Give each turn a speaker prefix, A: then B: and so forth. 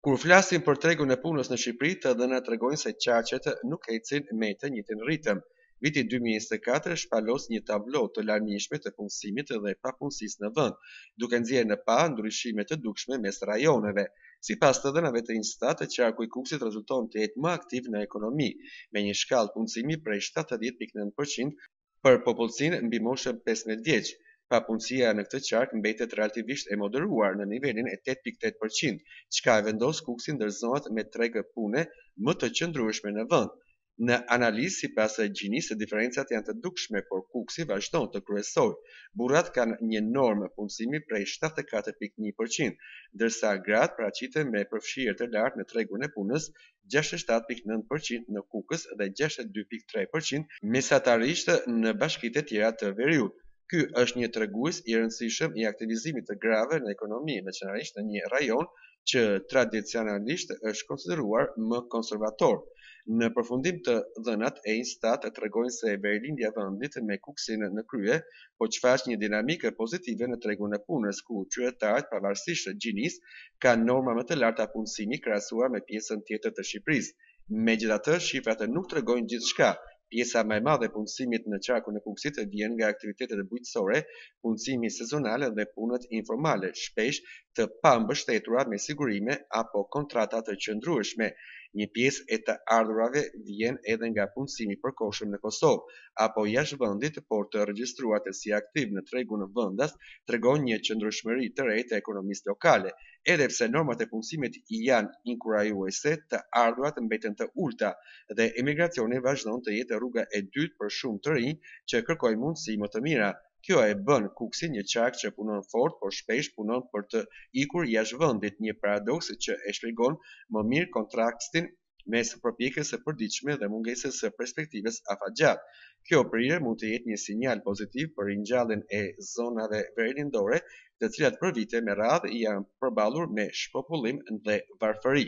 A: Kur flasim për tregun e punës në Shqipëri, të dhënat tregojnë se qaqet nuk ecin me të njëjtin ritëm. Viti 2024 shpalos një tablo të larmishme të punësimit dhe papunësisë në vend, duke nxjerrë në pa ndryshime të dukshme mes rajoneve. Sipas të dhënave të Instat, qarku i Kukësit rezulton të jetë më aktiv në ekonomi, me një shkallë punësimi prej 70.9% për popullsinë mbi moshën 15 vjeç. Papunësia në këtë qark mbetet relativisht e moderuar në nivelin e 8.8%, çka e vendos Kukësin ndër zonat me tregë pune më të qëndrueshme në vend. Në analizë sipas Gjinisë, diferencat janë të dukshme, por Kukësi vazhdon të kryesojë. Burrat kanë një normë punësimi prej 74.1%, ndërsa gratë paraqiten me përfshirje të lartë në tregun e punës, 67.9% në Kukës dhe 62.3% mesatarisht në bashkitë e tjera të Veriut. Ky është një tregues i rëndësishëm i aktivizimit të grave në ekonomi, veçanërisht në një rajon që tradicionalisht është konsideruar më konservator. Në përfundim të dhënat e Instat tregojnë se verilindja e vendit me Kukësin në krye po shfaq një dinamikë pozitive në tregun e punës, ku qytetarët pavarësisht Gjinisë kanë norma më të larta punësimi krahasuar me pjesën tjetër të Shqipërisë. Megjithatë, shifrat nuk tregojnë gjithçka. Pjesa më e madhe e punësimit në qarkun e Kukësit vjen nga aktivitetet bujqësore, punësimi sezonal dhe punët informale, shpesh të pambështetura me sigurime apo kontrata të qëndrueshme. Një pjesë e të ardhurave vjen edhe nga punësimi përkohshëm në Kosovë apo jashtë vendit, por të regjistruar si aktiv në tregun vendas tregon një qëndrueshmëri të re të ekonomisë lokale. Edhe pse normat e punësimit janë inkurajuese, të ardhurat mbeten të ulta dhe emigracioni vazhdon të jetë rruga e dytë për shumë të rinj që kërkojnë mundësi më të mira. Kjo e bën Kukësin një qark që punon fort, por shpesh punon për të ikur jashtë vendit, një paradoks që e shpjegon më mirë kontrastin mes përpjekjes së përditshme dhe mungesës së perspektivës afatgjatë. Kjo prirje mund të jetë një sinjal pozitiv për ringjalljen e zonave verilindore, të cilat për vite me radhë janë përballur me shpopullim dhe varfëri.